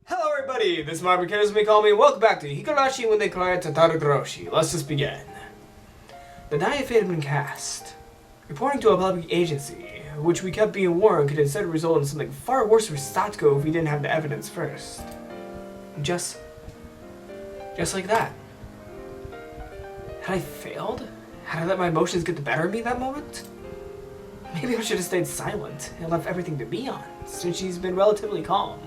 Hello everybody, this is my as may call me, and welcome back to Higurashi when they cry Tatarigoroshi. Let's just begin. The die of fate had been cast. Reporting to a public agency, which we kept being warned could instead result in something far worse for Satoko if we didn't have the evidence first. Just like that. Had I failed? Had I let my emotions get the better of me that moment? Maybe I should have stayed silent and left everything to Mion, since she's been relatively calm.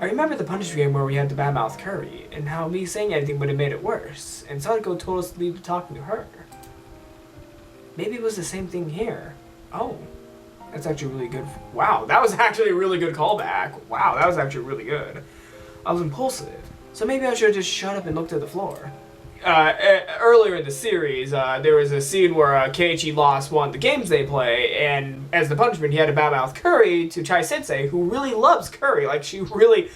I remember the punch game where we had to badmouth Curry, and how me saying anything would have made it worse, and Satoko told us to leave talking to her. Maybe it was the same thing here. Oh, that's actually really good. Wow, that was actually a really good callback. Wow, that was actually really good. I was impulsive, so maybe I should have just shut up and looked at the floor. Earlier in the series, there was a scene where Keiichi lost one of the games they play, and as the punishment, he had to badmouth Curry to Chai Sensei, who really loves Curry. Like, she really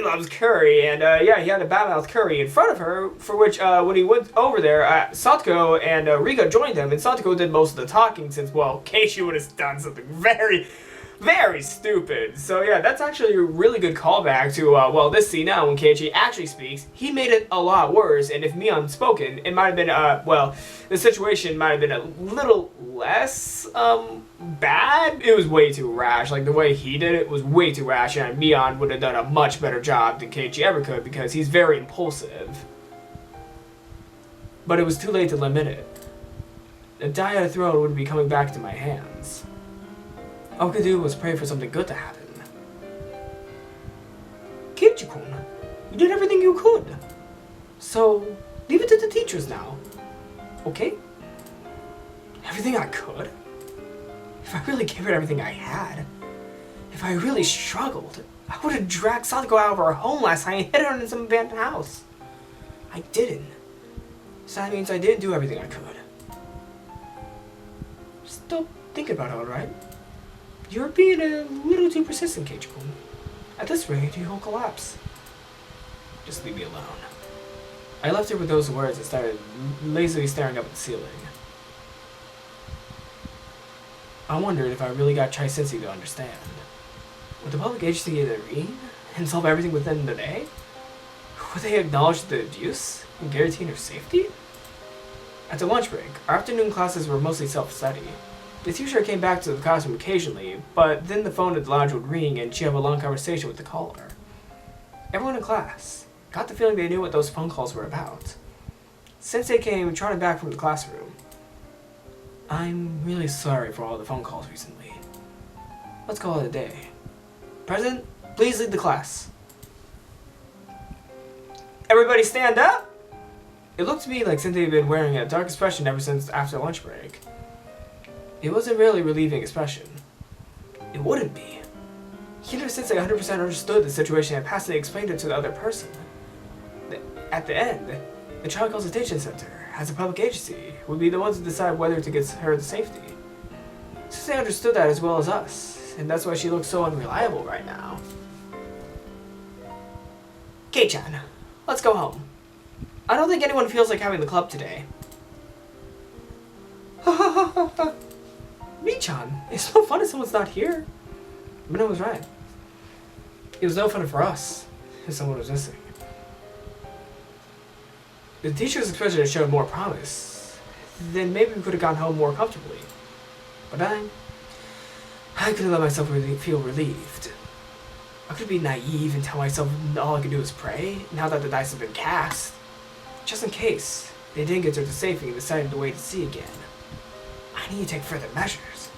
loves Curry, and yeah, he had to badmouth Curry in front of her, for which, when he went over there, Satoko and Rika joined him, and Satoko did most of the talking since, well, Keiichi would have done something very stupid. So yeah, that's actually a really good callback to, well, this scene now when Keiichi actually speaks. He made it a lot worse, and if Mion spoken, it might have been, well, the situation might have been a little less, bad. It was way too rash. Like, the way he did it was way too rash, and Mion would have done a much better job than Keiichi ever could, because he's very impulsive. But it was too late to limit it. The die I thrown would be coming back to my hands. All I could do was pray for something good to happen. Keiichi-kun, you did everything you could. So, leave it to the teachers now. Okay? Everything I could? If I really gave it everything I had, if I really struggled, I would have dragged Satoko out of her home last night and hid her in some abandoned house. I didn't. So that means I didn't do everything I could. Still think about it, alright? You're being a little too persistent, Keiichi-kun. At this rate, you will collapse. Just leave me alone. I left her with those words and started lazily staring up at the ceiling. I wondered if I really got Chai Sensei to understand. Would the public agency intervene and solve everything within the day? Would they acknowledge the abuse and guarantee her safety? At the lunch break, our afternoon classes were mostly self-study. The teacher came back to the classroom occasionally, but then the phone at the lounge would ring and she'd have a long conversation with the caller. Everyone in class got the feeling they knew what those phone calls were about. Sensei came trotting back from the classroom. I'm really sorry for all the phone calls recently. Let's call it a day. President, please lead the class. Everybody stand up! It looked to me like Sensei had been wearing a dark expression ever since after lunch break. It wasn't really a relieving expression. It wouldn't be. He never since I 100% understood the situation and passively explained it to the other person. At the end, the Child Consultation Center, as a public agency, would be the ones to decide whether to get her to safety. Since they understood that as well as us, and that's why she looks so unreliable right now. Kei-chan, let's go home. I don't think anyone feels like having the club today. Mi-chan, it's no fun if someone's not here. Minna was right. It was no fun for us if someone was missing. The teacher's expression had shown more promise. Then maybe we could have gone home more comfortably. But I couldn't let myself feel relieved. I could be naive and tell myself all I could do is pray, now that the dice have been cast. Just in case they didn't get her to safety and decided to wait to see again. I need to take further measures.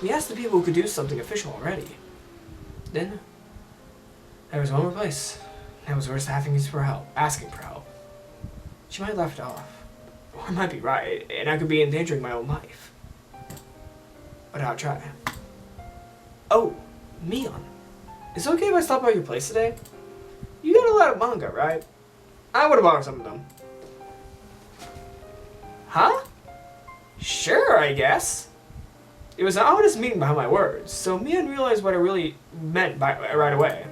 We asked the people who could do something official already. Then, there was one more place that was worth asking for help. She might have left it off, or I might be right, and I could be endangering my own life. But I'll try. Oh, Mion, is it okay if I stop by your place today? You got a lot of manga, right? I would have borrowed some of them. Huh? Sure, I guess. It was an ominous meaning behind my words, so Mion realized what I really meant right away.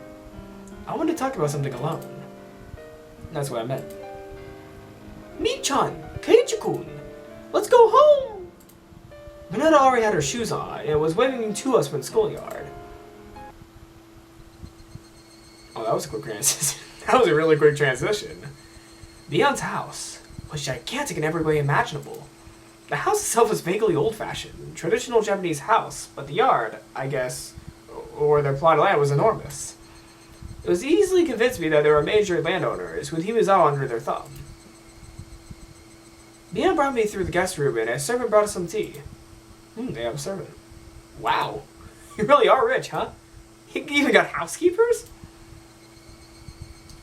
I wanted to talk about something alone. That's what I meant. Mi-chan, Keiichi-kun, let's go home! Minna already had her shoes on and was waving to us from the schoolyard. was a quick transition. That was a really quick transition. Leon's house was gigantic in every way imaginable. The house itself was vaguely old-fashioned, traditional Japanese house, but the yard, I guess, or their plot of land was enormous. It was easily convinced me that there were major landowners with Himizawa under their thumb. Leon brought me through the guest room and a servant brought us some tea. They have a servant. Wow, you really are rich, huh? You even got housekeepers?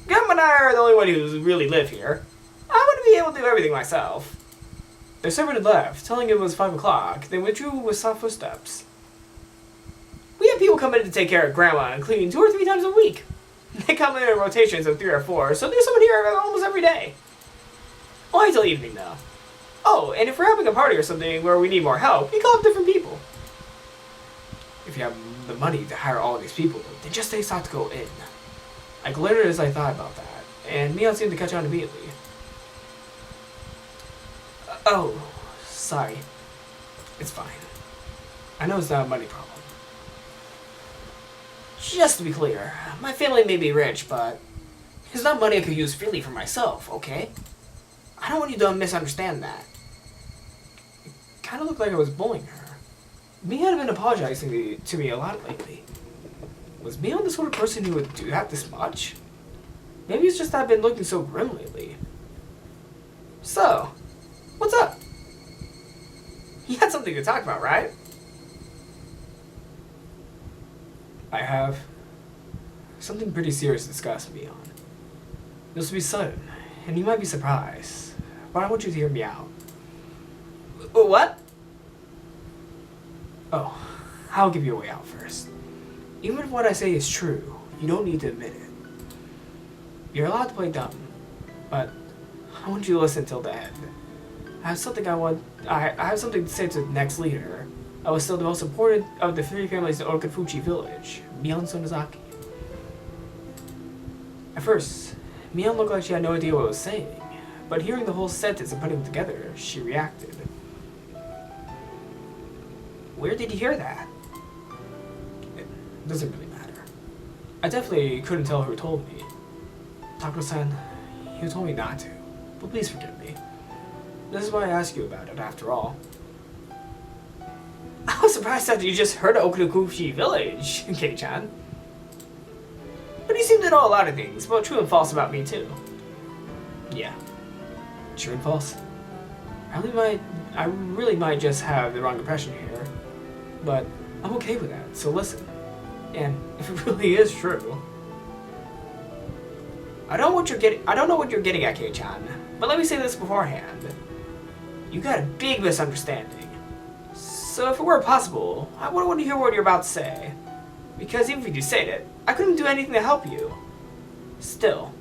Gum and I are the only one who really live here. I wouldn't be able to do everything myself. The servant had left, telling it was 5 o'clock, then withdrew with soft footsteps. We have people come in to take care of Grandma and clean 2 or 3 times a week. They come in rotations of 3 or 4, so there's someone here almost every day. Only till evening, though. Oh, and if we're having a party or something where we need more help, you call up different people. If you have the money to hire all of these people, then just take Satoko in. I glittered as I thought about that, and Mion seemed to catch on immediately. Oh, sorry. It's fine. I know it's not a money problem. Just to be clear, my family may be rich, but it's not money I could use freely for myself, okay? I don't want you to misunderstand that. It kind of looked like I was bullying her. Mion had been apologizing to me a lot lately. Was Mion the sort of person who would do that this much? Maybe it's just that I've been looking so grim lately. So, what's up? You had something to talk about, right? I have something pretty serious to discuss, Mion. This will be sudden, and you might be surprised, but I want you to hear me out. What? Oh, I'll give you a way out first. Even if what I say is true, you don't need to admit it. You're allowed to play dumb, but I want you to listen till the end. I have something to say to the next leader. I was still the most important of the 3 families in Okafuchi village, Mion Sonozaki. At first, Mion looked like she had no idea what I was saying, but hearing the whole sentence and putting it together, she reacted. Where did you hear that? It doesn't really matter. I definitely couldn't tell who told me. Tako-san, he told me not to, but please forgive me. This is why I asked you about it, after all. I was surprised that you just heard of Okafuchi village, Kei-chan. But you seem to know a lot of things, both true and false about me too. Yeah. True and false? I really might just have the wrong impression here. But I'm okay with that, so listen. And if it really is true... I don't know what you're getting at, Kei-chan, but let me say this beforehand. You got a big misunderstanding. So if it were possible, I wouldn't want to hear what you're about to say. Because even if you said it, I couldn't do anything to help you. Still,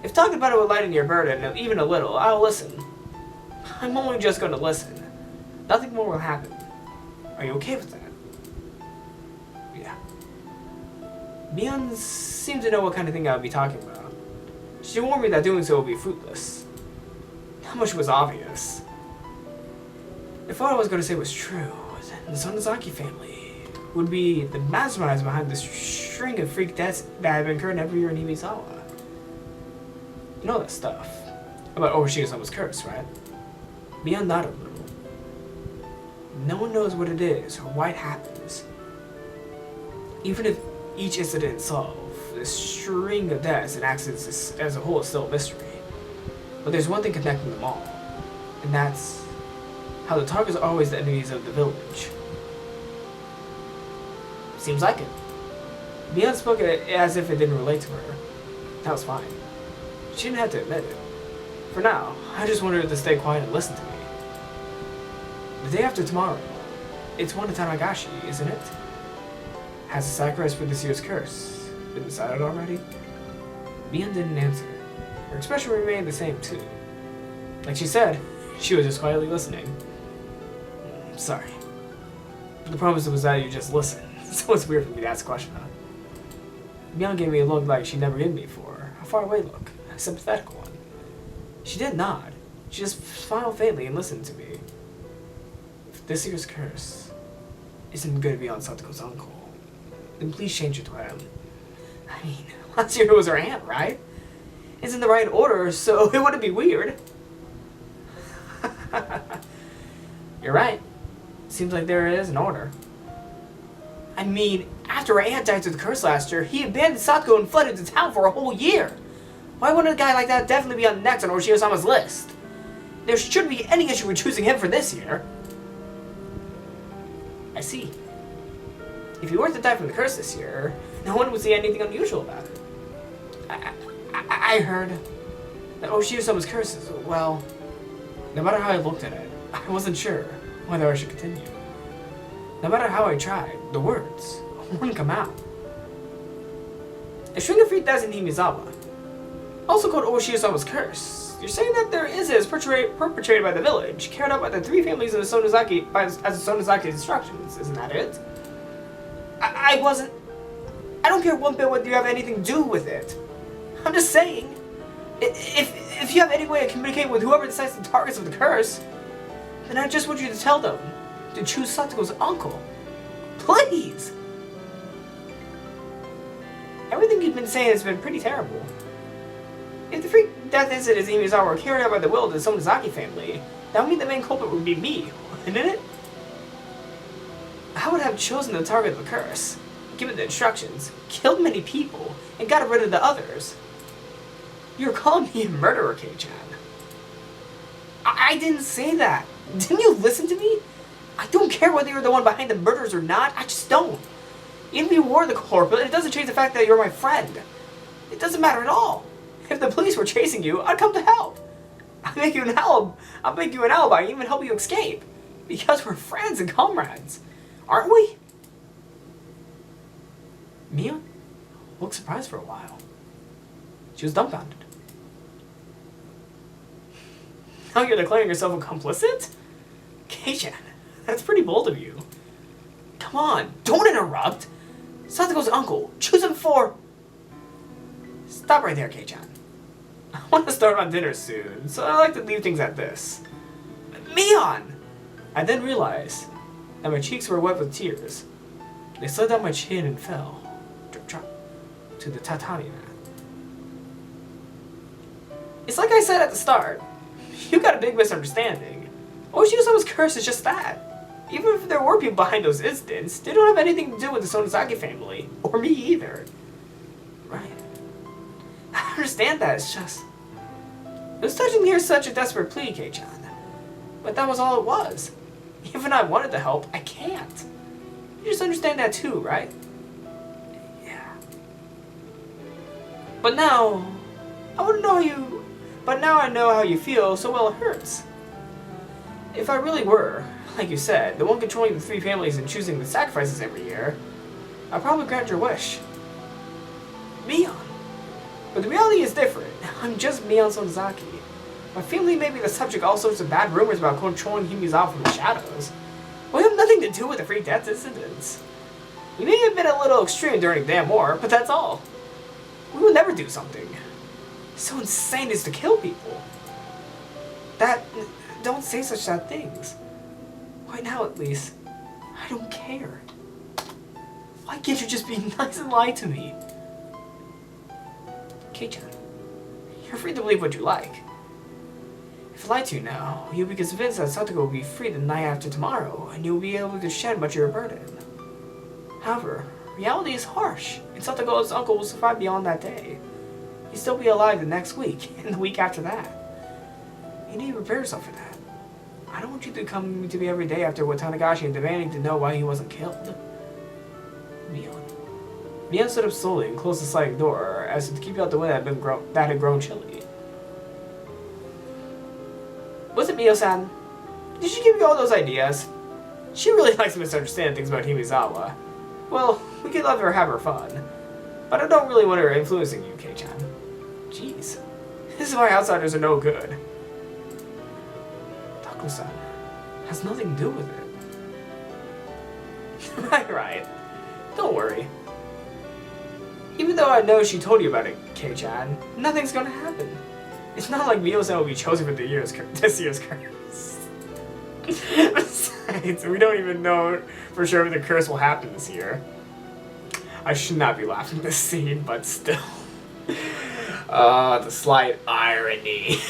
if talking about it would lighten your burden even a little, I'll listen. I'm only just going to listen. Nothing more will happen. Are you okay with that? Yeah. Mion seemed to know what kind of thing I would be talking about. She warned me that doing so would be fruitless. How much was obvious? If what I was going to say was true, then the Sonozaki family would be the masterminds behind this string of freak deaths that have been occurring every year in Himizawa. You know that stuff about overseeing someone's curse, right? Beyond that a little. No one knows what it is or why it happens. Even if each incident is solved, this string of deaths and accidents as a whole is still a mystery. But there's one thing connecting them all, and that's how the targets are always the enemies of the village. Seems like it. Mion spoke it as if it didn't relate to her. That was fine. She didn't have to admit it. For now, I just wanted her to stay quiet and listen to me. The day after tomorrow, it's one of Tatarigoroshi, isn't it? Has the sacrifice for this year's curse been decided already? Mion didn't answer. Her expression remained the same too. Like she said, she was just quietly listening. Sorry. The promise was that you just listen. So it's weird for me to ask a question, huh? Mion gave me a look like she'd never given me before. A faraway look. A sympathetic one. She did nod. She just smiled faintly and listened to me. If this year's curse isn't going to be on Satoko's uncle, then please change it to him. I mean, last year it was her aunt, right? It's in the right order, so it wouldn't be weird. You're right. Seems like there is an order. I mean, after her aunt died to the curse last year, he abandoned Satoko and fled into town for a whole year. Why wouldn't a guy like that definitely be on next on Uchiyo-sama's list? There shouldn't be any issue with choosing him for this year. I see. If he were to die from the curse this year, no one would see anything unusual about it. I heard that Uchiyo-sama's curse is, well, no matter how I looked at it, I wasn't sure whether I should continue. No matter how I tried, the words wouldn't come out. A string of 3,000 Himizawa, also called Uchiyo-sama's curse. You're saying that there is is perpetrated by the village, carried out by the three families of the Sonozaki as the Sonozaki's instructions. Isn't that it? I don't care one bit whether you have anything to do with it. I'm just saying, if you have any way of communicating with whoever decides the targets of the curse, then I just want you to tell them to choose Satoko's uncle. Please! Everything you've been saying has been pretty terrible. If the freak death incident Himizawa were carried out by the will of the Sonozaki family, that would mean the main culprit would be me, wouldn't it? I would have chosen the target of the curse, given the instructions, killed many people, and got rid of the others. You're calling me a murderer, Kei-chan. I didn't say that. Didn't you listen to me? I don't care whether you're the one behind the murders or not. I just don't. Even if you were the culprit, it doesn't change the fact that you're my friend. It doesn't matter at all. If the police were chasing you, I'd come to help. I'll make you an alibi and even help you escape. Because we're friends and comrades. Aren't we? Mia looked surprised for a while. She was dumbfounded. Now you're declaring yourself a complicit? Kei-chan, that's pretty bold of you. Come on, don't interrupt. Satoko's uncle, choose him for... Stop right there, Kei-chan. I want to start on dinner soon, so I like to leave things at this. Mion! I then realized that my cheeks were wet with tears. They slid down my chin and fell, drip drop, to the tatami mat. It's like I said at the start. You got a big misunderstanding. Uchiyo-sama's curse is just that. Even if there were people behind those incidents, they don't have anything to do with the Sonozaki family, or me either. Right. I understand that, it's just... It was touching to hear such a desperate plea, Kei-chan. But that was all it was. Even if I wanted to help, I can't. You just understand that too, right? Yeah. But now... But now I know how you feel, so well it hurts. If I really were, like you said, the one controlling the three families and choosing the sacrifices every year, I'd probably grant your wish. Mion. But the reality is different. I'm just Mion Sonozaki. My family may be the subject of all sorts of bad rumors about controlling Himizawa from the shadows. We have nothing to do with the freak death incidents. We may have been a little extreme during the damn war, but that's all. We would never do something so insane as to kill people. Don't say such sad things. Right now, at least, I don't care. Why can't you just be nice and lie to me? Kei-chan, you're free to believe what you like. If I lie to you now, you'll be convinced that Satoko will be free the night after tomorrow, and you'll be able to shed much of your burden. However, reality is harsh, and Satoko's uncle will survive beyond that day. He'll still be alive the next week, and the week after that. You need to prepare yourself for that. I don't want you to come to me every day after Watanagashi and demanding to know why he wasn't killed. Mion stood up slowly and closed the sliding door, as if to keep out the wind that had grown chilly. Was it Mio-san? Did she give you all those ideas? She really likes to misunderstand things about Himizawa. Well, we could let her have her fun. But I don't really want her influencing you, Kei-chan. Jeez. This is why outsiders are no good. Taku-san has nothing to do with it. Right. Don't worry. Even though I know she told you about it, Kei-chan, nothing's gonna happen. It's not like Mio-san will be chosen for this year's curse. Besides, we don't even know for sure if the curse will happen this year. I should not be laughing at this scene, but still. The slight irony.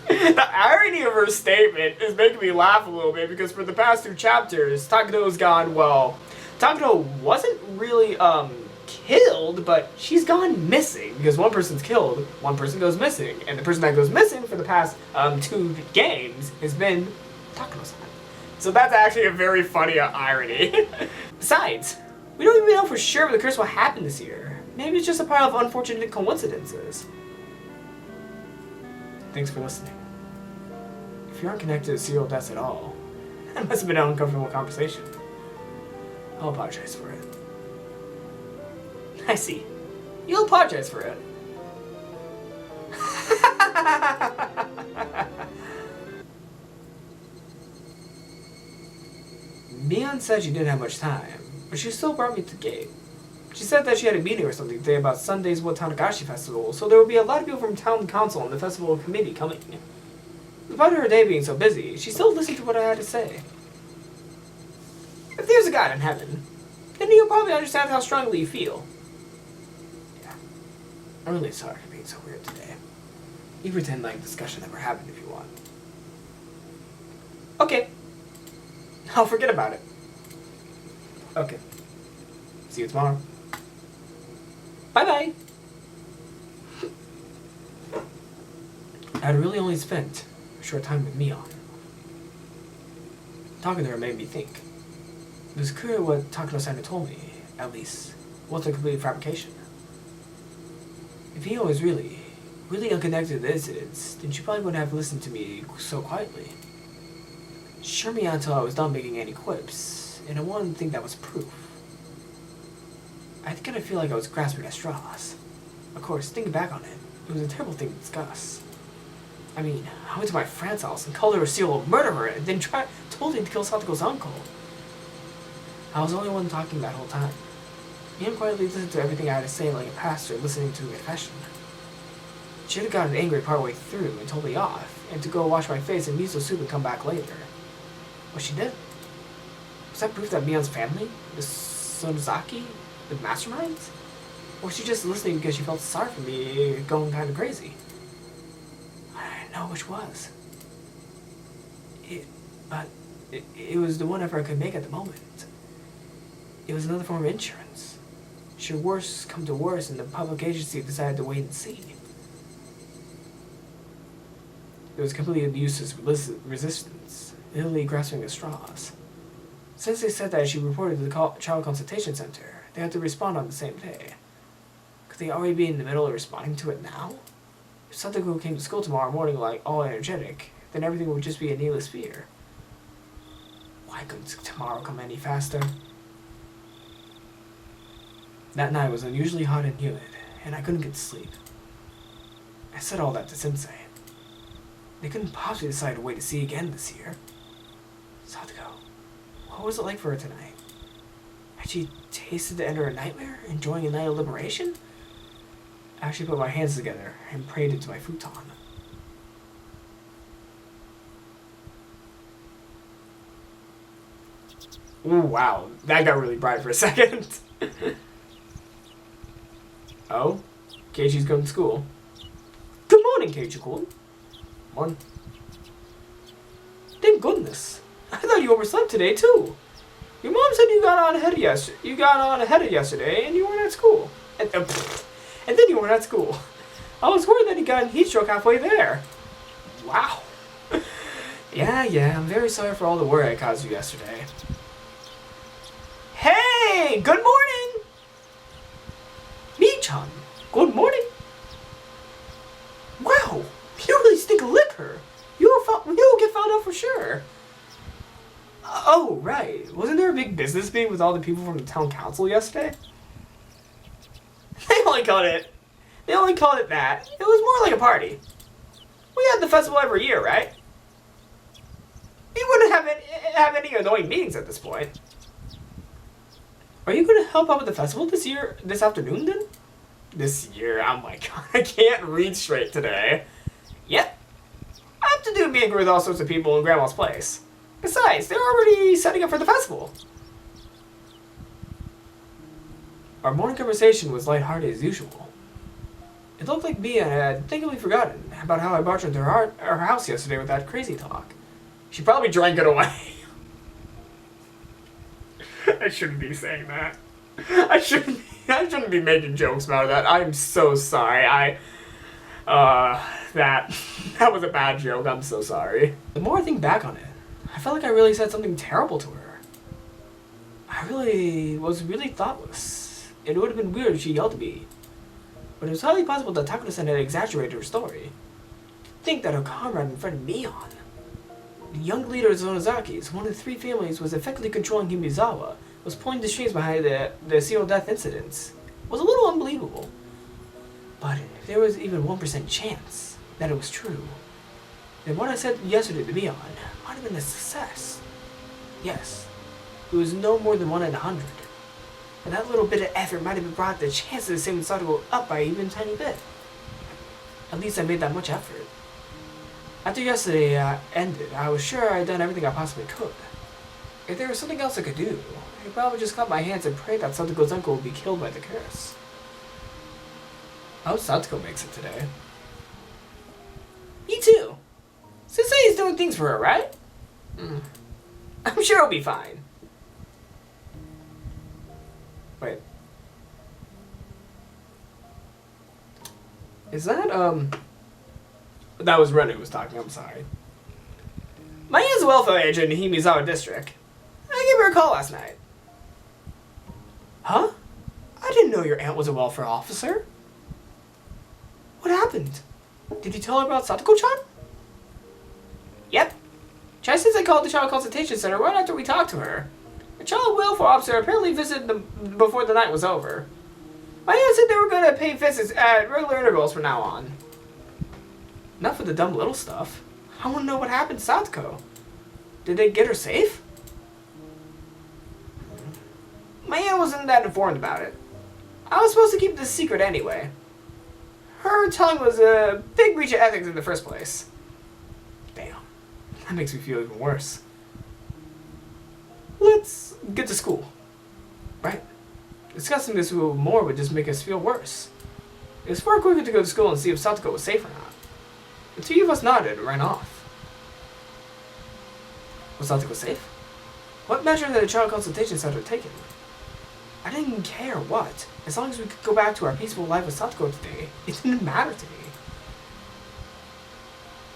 The irony of her statement is making me laugh a little bit because for the past 2 chapters, Takuto's gone, well, Takuto wasn't really, killed, but she's gone missing because one person's killed, one person goes missing, and the person that goes missing for the past, 2 games has been Takuto-san. So that's actually a very funny irony. Besides, we don't even know for sure if the curse will happen this year. Maybe it's just a pile of unfortunate coincidences. Thanks for listening. If you aren't connected to serial deaths at all, that must have been an uncomfortable conversation. I'll apologize for it. I see. You'll apologize for it. Mion said she didn't have much time, but she still brought me to the gate. She said that she had a meeting or something today about Sunday's Tatarigoroshi festival, so there would be a lot of people from town council and the festival committee coming. Despite her day being so busy, she still listened to what I had to say. If there's a God in heaven, then he'll probably understand how strongly you feel. Yeah. I'm really sorry for being so weird today. You pretend like discussion never happened if you want. Okay. I'll forget about it. Okay. See you tomorrow. Bye-bye. I had really only spent a short time with Mion. Talking to her made me think. It was clear what Takuto-san had told me, at least, was a complete fabrication. If Mion was really unconnected to the incidents, then she probably wouldn't have listened to me so quietly. She assured me until I was done making any quips, and I wanted to think that was proof. I kind of feel like I was grasping at straws. Of course, thinking back on it, it was a terrible thing to discuss. I mean, I went to my friend's house and called her a serial murderer and then told him to kill Satoko's uncle. I was the only one talking that whole time. Mion quietly listened to everything I had to say like a pastor listening to a confession. She had gotten angry partway through and told me off, and to go wash my face in miso soup and come back later. But she did. Was that proof that Mion's family, the Sonozaki, the masterminds? Or was she just listening because she felt sorry for me going kind of crazy? I didn't know which was. It was the one effort I could make at the moment. It was another form of insurance. Should worse come to worse and the public agency decided to wait and see. It was completely useless resistance, literally grasping at straws. Since they said that she reported to the child consultation center, they had to respond on the same day. Could they already be in the middle of responding to it now? If Satoko came to school tomorrow morning like all energetic, then everything would just be a needless fear. Why couldn't tomorrow come any faster? That night was unusually hot and humid, and I couldn't get to sleep. I said all that to Sensei. They couldn't possibly decide a way to see again this year. Satoko, what was it like for her tonight? Had she tasted the end of her nightmare, enjoying a night of liberation? I actually put my hands together and prayed into my futon. Ooh, wow, that got really bright for a second. Oh, Keiichi's going to school. Good morning, Keiichi-kun. Morning. Thank goodness. I thought you overslept today too. Your mom said you got on ahead of yesterday, and you weren't at school. And then you weren't at school. I was worried that you got a heat stroke halfway there. Wow. Yeah, I'm very sorry for all the worry I caused you yesterday. Hey, good morning! Mi-chan, good morning. Wow, you really stink of liquor. You'll get found out for sure. Oh, right. Wasn't there a big business meeting with all the people from the town council yesterday? They only called it that. It was more like a party. We had the festival every year, right? We wouldn't have any annoying meetings at this point. Are you going to help out with the festival this afternoon then? This year? Oh my god, I can't read straight today. Yep. I have to do a meet and greet with all sorts of people in Grandma's place. Besides, they're already setting up for the festival. Our morning conversation was lighthearted as usual. It looked like Mia had thankfully forgotten about how I barged into her house yesterday with that crazy talk. She probably drank it away. I shouldn't be saying that. I shouldn't be making jokes about that. I'm so sorry. That was a bad joke. I'm so sorry. The more I think back on it, I felt like I really said something terrible to her. I was really thoughtless. It would have been weird if she yelled at me. But it was highly possible that Takura-san had exaggerated her story. To think that her comrade and friend Mion, the young leader of Zonozaki's, one of the three families was effectively controlling Himizawa, was pulling the strings behind the serial death incidents, was a little unbelievable. But if there was even 1% chance that it was true, then what I said yesterday to Mion might have been a success. Yes, it was no more than 1 in 100. And that little bit of effort might have brought the chances of saving Satoko up by even a tiny bit. At least I made that much effort. After yesterday ended, I was sure I had done everything I possibly could. If there was something else I could do, I'd probably just clap my hands and pray that Satoko's uncle would be killed by the curse. I hope Satoko makes it today. Me too. Sensei is doing things for her, right? I'm sure it'll be fine. Wait. Is that, That was Ren who was talking, I'm sorry. My aunt is a welfare agent in Himizawa District. I gave her a call last night. Huh? I didn't know your aunt was a welfare officer. What happened? Did you tell her about Satoko-chan? Yep. Chai says I called the child consultation center right after we talked to her. The child welfare officer apparently visited them before the night was over. My aunt said they were going to pay visits at regular intervals from now on. Enough with the dumb little stuff. I want to know what happened to Satoko. Did they get her safe? My aunt wasn't that informed about it. I was supposed to keep this secret anyway. Her telling was a big breach of ethics in the first place. Damn. That makes me feel even worse. Let's get to school. Right? Discussing this more would just make us feel worse. It was far quicker to go to school and see if Satoko was safe or not. The three of us nodded and ran off. Was Satoko safe? What measure had the child consultation center taken? I didn't care what. As long as we could go back to our peaceful life with Satoko today, it didn't matter to me.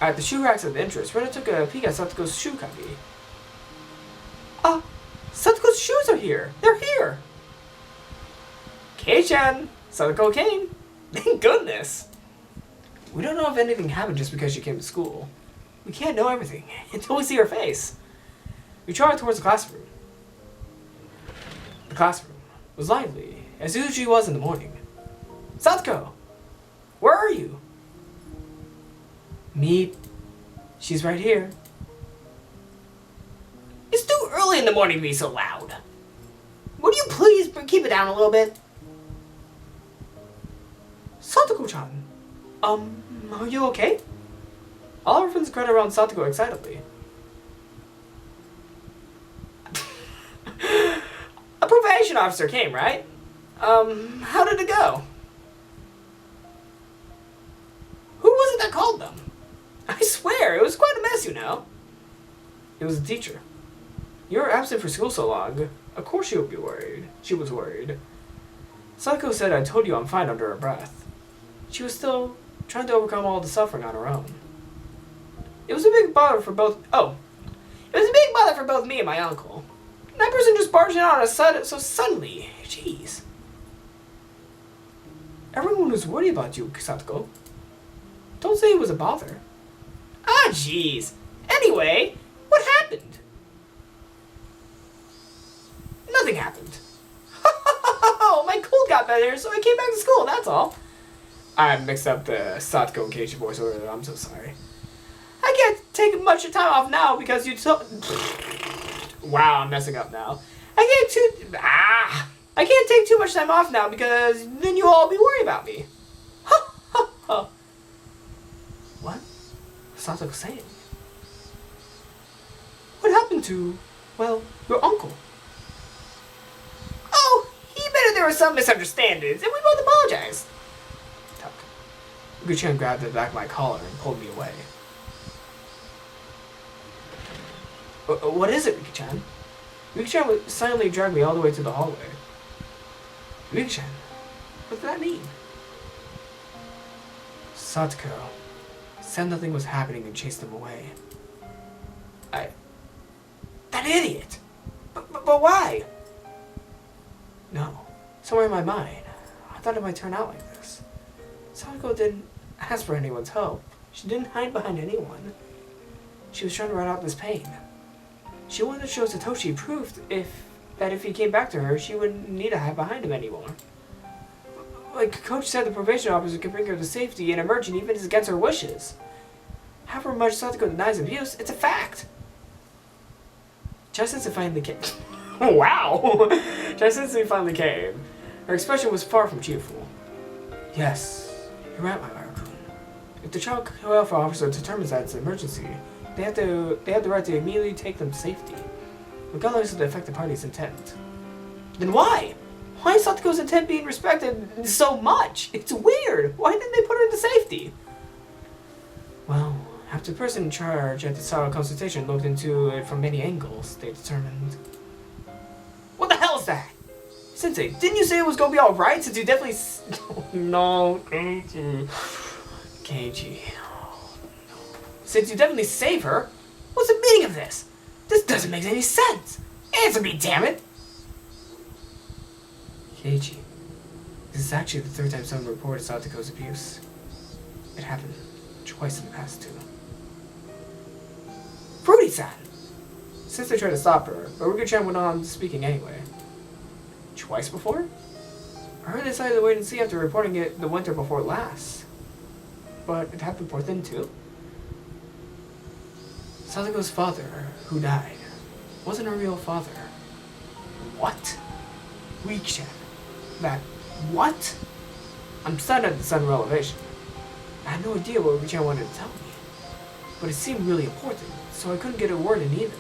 At the shoe racks of interest, Rena took a peek at Satoko's shoe cubby. Satoko's shoes are here! They're here! Kei-chan! Satoko came! Thank goodness! We don't know if anything happened just because she came to school. We can't know everything until we see her face. We trotted towards the classroom. The classroom was lively, as usually was in the morning. Satoko! Where are you? Meep. She's right here. It's too early in the morning to be so loud. Would you please keep it down a little bit? Satoko-chan, are you okay? All our friends crowded around Satoko excitedly. A probation officer came, right? How did it go? Who was it that called them? I swear, it was quite a mess, you know. It was the teacher. You were absent for school so long. Of course she would be worried. She was worried. Satoko said I told you I'm fine under her breath. She was still trying to overcome all the suffering on her own. It was a big bother for both... It was a big bother for both me and my uncle. That person just barged in on us so suddenly. Jeez. Everyone was worried about you, Satoko. Don't say it was a bother. Ah, jeez. Anyway, what happened? Nothing happened. My cold got better, so I came back to school, that's all. I mixed up the Satoko and Keiichi voice order. I'm so sorry. I can't take much time off now because you told... Wow, I'm messing up now. I can't take too much time off now because then you'll all be worried about me. What? Satoko saying? What happened to, well, your uncle? Oh, he admitted there there were some misunderstandings, and we both apologized. Higurashi grabbed the back of my collar and pulled me away. What is it, Riki-chan? Riki-chan would silently drag me all the way to the hallway. Riki-chan, what did that mean? Satoko said nothing was happening and chased him away. That idiot! But why? No. Somewhere in my mind, I thought it might turn out like this. Satoko didn't ask for anyone's help. She didn't hide behind anyone. She was trying to run out this pain. She wanted to show Satoshi proof that if he came back to her, she wouldn't need to hide behind him anymore. Like Coach said, the probation officer can bring her to safety and emerging even against her wishes. However much Satoko denies abuse, it's a fact. Just since it finally came. Wow! Just since it finally came. Her expression was far from cheerful. Yes, you're right, my Maru-kun. If the child welfare officer determines that it's an emergency, they have the right to immediately take them to safety, regardless of the affected party's intent. Then why? Why is Satoko's intent being respected so much? It's weird. Why didn't they put her into safety? Well, after the person in charge at the Saro consultation looked into it from many angles, they determined... What the hell is that? Sensei, didn't you say it was gonna be alright since you definitely... No, Keiji. Keiji. Oh, no. Since you definitely saved her? What's the meaning of this? This doesn't make any sense. Answer me, damn it! Keiji, this is actually the third time someone reported Satoko's abuse. It happened twice in the past, too. Fruity-san! Sensei tried to stop her, but Riki-chan went on speaking anyway. Twice before? I heard they decided to wait and see after reporting it the winter before last. But it happened before then, too. Satoko's father, who died, wasn't a real father. What? Riki-chan. That what? I'm stunned at the sudden revelation. I had no idea what Riki-chan wanted to tell me. But it seemed really important, so I couldn't get a word in either.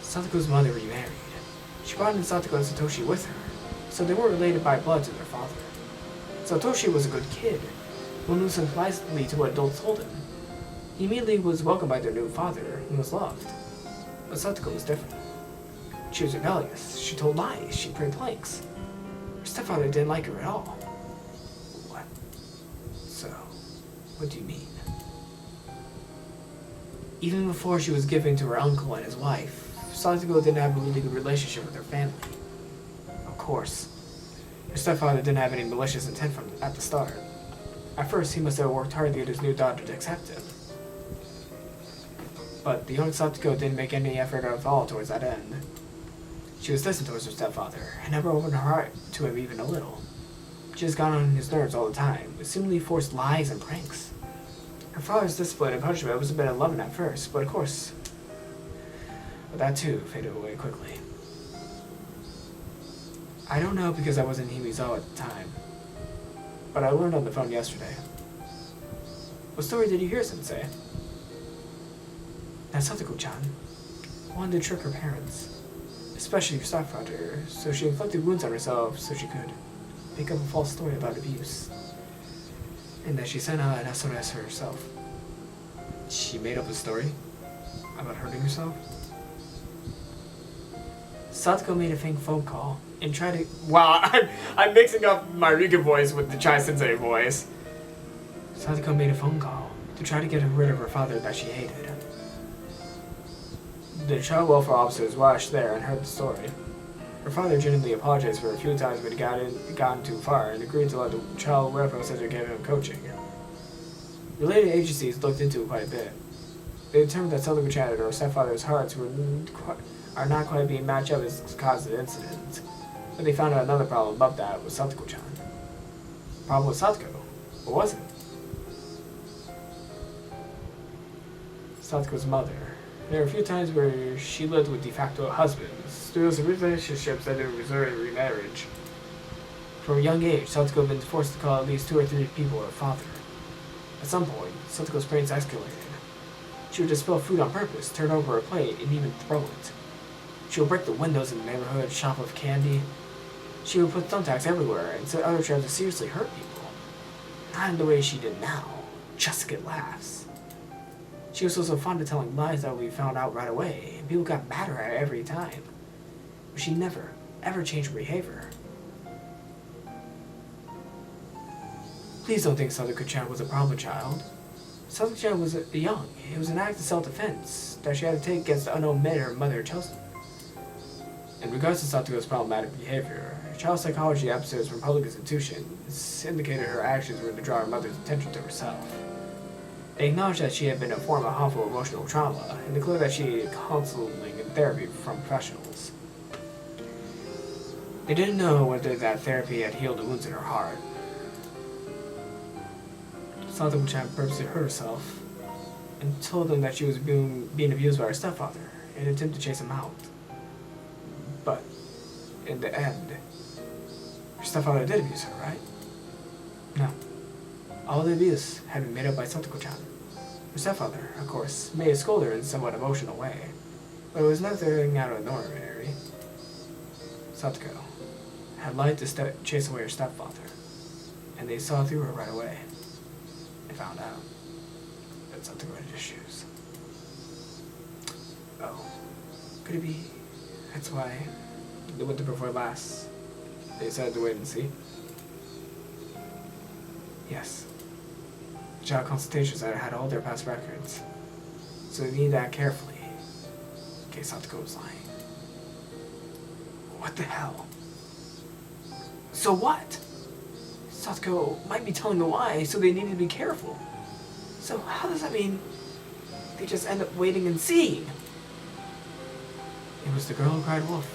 Satoko's mother remarried. She brought in Satoko and Satoshi with her, so they weren't related by blood to their father. Satoshi was a good kid, who listened politely to what adults told him. He immediately was welcomed by their new father and was loved. But Satoko was different. She was rebellious, she told lies, she prayed planks. Her stepfather didn't like her at all. What? So, what do you mean? Even before she was given to her uncle and his wife, Satoko didn't have a really good relationship with her family. Of course, her stepfather didn't have any malicious intent at the start. At first, he must have worked hard to get his new daughter to accept him. But the young Satoko didn't make any effort at all towards that end. She was distant towards her stepfather, and never opened her heart to him even a little. She just got on his nerves all the time, with seemingly forced lies and pranks. Her father's discipline and punishment was a bit unloving at first, but of course, that too faded away quickly. I don't know because I wasn't Himizo at the time, but I learned on the phone yesterday. What story did you hear, Sensei? That Satoko-chan wanted to trick her parents, especially her stepfather, so she inflicted wounds on herself so she could make up a false story about abuse. And that she sent out an SOS herself. She made up a story about hurting herself? Satoko made a fake phone call and tried to... Wow, I'm mixing up my Rika voice with the Chai Sensei voice. Satoko made a phone call to try to get rid of her father that she hated. The child welfare officer was watched there and heard the story. Her father genuinely apologized for a few times when he gotten too far and agreed to let the child welfare center give him coaching. Related agencies looked into it quite a bit. They determined that Satoko-chan and her stepfather's hearts are not quite being matched up as the cause of the incident. But they found out another problem above that was Satoko-chan. The problem was Satoko. What was it? Satoko's mother. There were a few times where she lived with de facto husbands. There was relationships that didn't result in remarriage. From a young age, Satoko had been forced to call at least 2 or 3 people her father. At some point, Satoko's brains escalated. She would just spill food on purpose, turn over her plate, and even throw it. She would break the windows in the neighborhood, shop with candy. She would put thumbtacks everywhere and set other traps to seriously hurt people. Not in the way she did now, just to get laughs. She was also fond of telling lies that we found out right away, and people got mad at her every time. But she never, ever changed her behavior. Please don't think Satoko-chan was a problem child. Satoko-chan was young. It was an act of self-defense that she had to take against the unknown men her mother had chosen. In regards to Satoko's problematic behavior, child psychology episodes from public institutions indicated her actions were to draw her mother's attention to herself. They acknowledged that she had been a form of harmful emotional trauma and declared that she needed counseling and therapy from professionals. They didn't know whether that therapy had healed the wounds in her heart. Satoko-chan purposely hurt herself and told them that she was being abused by her stepfather in an attempt to chase him out. But, in the end, her stepfather did abuse her, right? No. All the abuse had been made up by Satoko-chan. Her stepfather, of course, may have scolded her in a somewhat emotional way, but it was nothing out of the ordinary. Satoko had lied to chase away her stepfather, and they saw through her right away. They found out that Satoko had issues. Oh, could it be? That's why the winter before last, they decided to wait and see. Yes. The child consultation center had all their past records, so they needed to act carefully in case Satoko was lying. What the hell? So what? Satoko might be telling a lie, so they needed to be careful. So how does that mean they just end up waiting and seeing? It was the girl who cried wolf.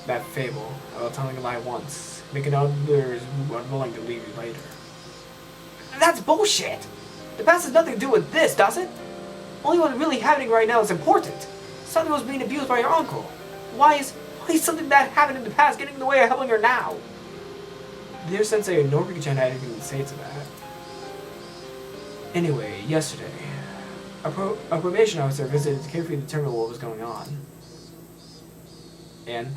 That fable about telling a lie once, making others unwilling to leave you later. That's bullshit! The past has nothing to do with this, does it? Only what's really happening right now is important. Satoko was being abused by your uncle. Why is something that happened in the past getting in the way of helping her now? Dear Sensei, Noriko-chan had anything to say to that. Anyway, yesterday, a probation officer visited to carefully determine what was going on. And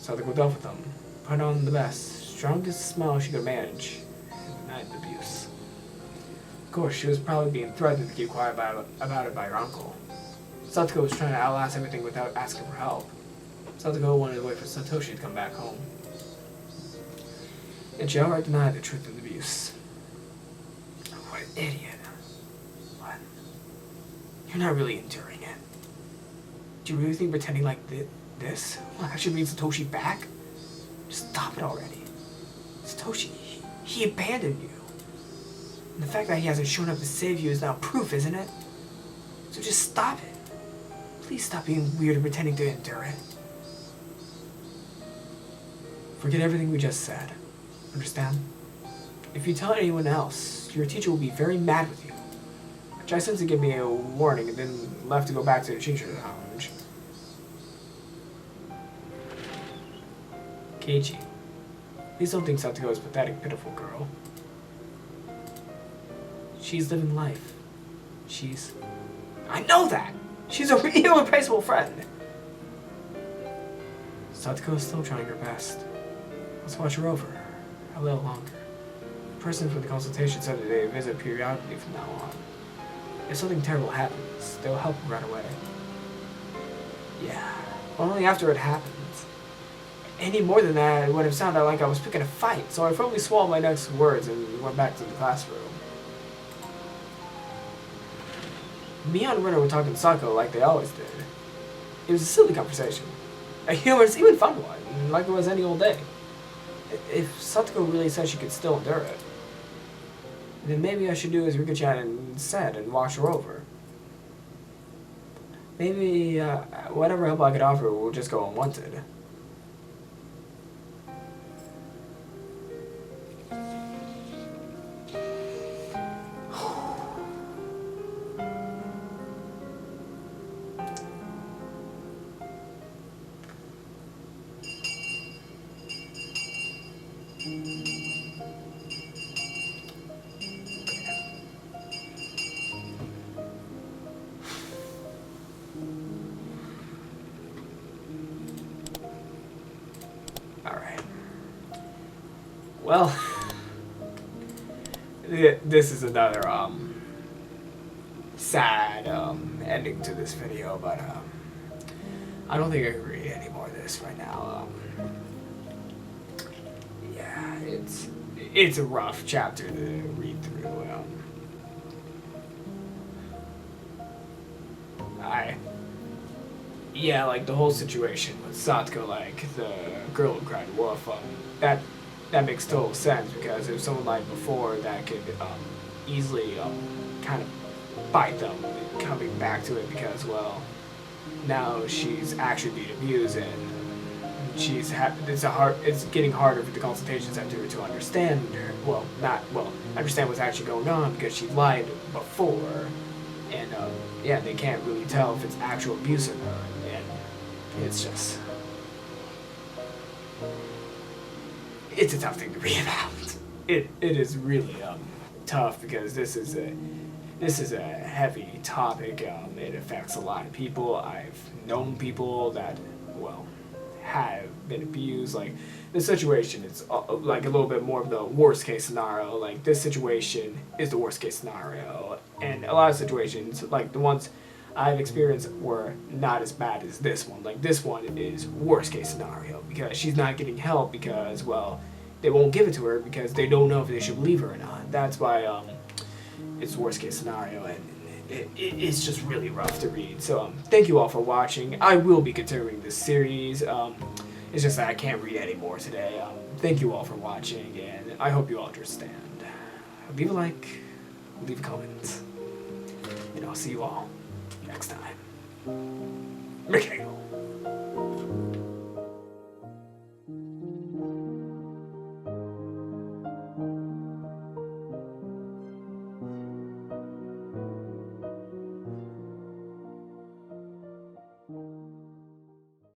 Satoko dealt with them, put on the best, strongest smile she could manage, and denied the abuse. Of course, she was probably being threatened to keep quiet about it by her uncle. Satoko was trying to outlast everything without asking for help. Satoko wanted to wait for Satoshi to come back home. And she outright denied the truth of the abuse. What an idiot. What? You're not really enduring it. Do you really think pretending like this will actually bring Satoshi back? Just stop it already. Satoshi, he abandoned you. And the fact that he hasn't shown up to save you is now proof, isn't it? So just stop it. Please stop being weird and pretending to endure it. Forget everything we just said. Understand? If you tell anyone else, your teacher will be very mad with you. Jai Sensei gave me a warning and then left to go back to the teacher's lounge. Keiichi, please don't think Satoko is a pathetic, pitiful girl. She's living life. I know that! She's a real irreplaceable friend! Satoko is still trying her best. Let's watch her over. A little longer. The person from the consultation said that they visit periodically from now on. If something terrible happens, they'll help right away. Yeah, but only after it happens. Any more than that, it would have sounded like I was picking a fight, so I firmly swallowed my next words and went back to the classroom. Mia and Renner were talking to Sako like they always did. It was a silly conversation. A humorous, even fun one, like it was any old day. If Satoko really said she could still endure it, then maybe I should do as Rika-chan said and watch her over. Maybe whatever help I could offer will just go unwanted. well, this is another sad ending to this video, but I don't think I can read any more of this right now. Yeah, it's a rough chapter to read through. Yeah, like the whole situation with Satoko, like the girl who cried wolf, that makes total sense, because if someone like before that could easily kind of bite them coming back to it, because well, now she's actually being abused, and it's getting harder for the consultation center to understand her, understand what's actually going on, because she lied before, and yeah, they can't really tell if it's actual abuse or not, and it's a tough thing to read about. It is really tough, because this is a heavy topic. It affects a lot of people. I've known people that, well, have been abused. Like, the situation is like a little bit more of the worst case scenario. Like, this situation is the worst case scenario, and a lot of situations, like the ones I've experienced, were not as bad as this one. Like, this one is worst case scenario, because she's not getting help, because, well, they won't give it to her because they don't know if they should believe her or not. That's why it's worst case scenario, and it's just really rough to read. So thank you all for watching. I will be continuing this series. It's just that I can't read any more today. Thank you all for watching, and I hope you all understand. Leave a like, leave a comment, and I'll see you all next time. Mikhail.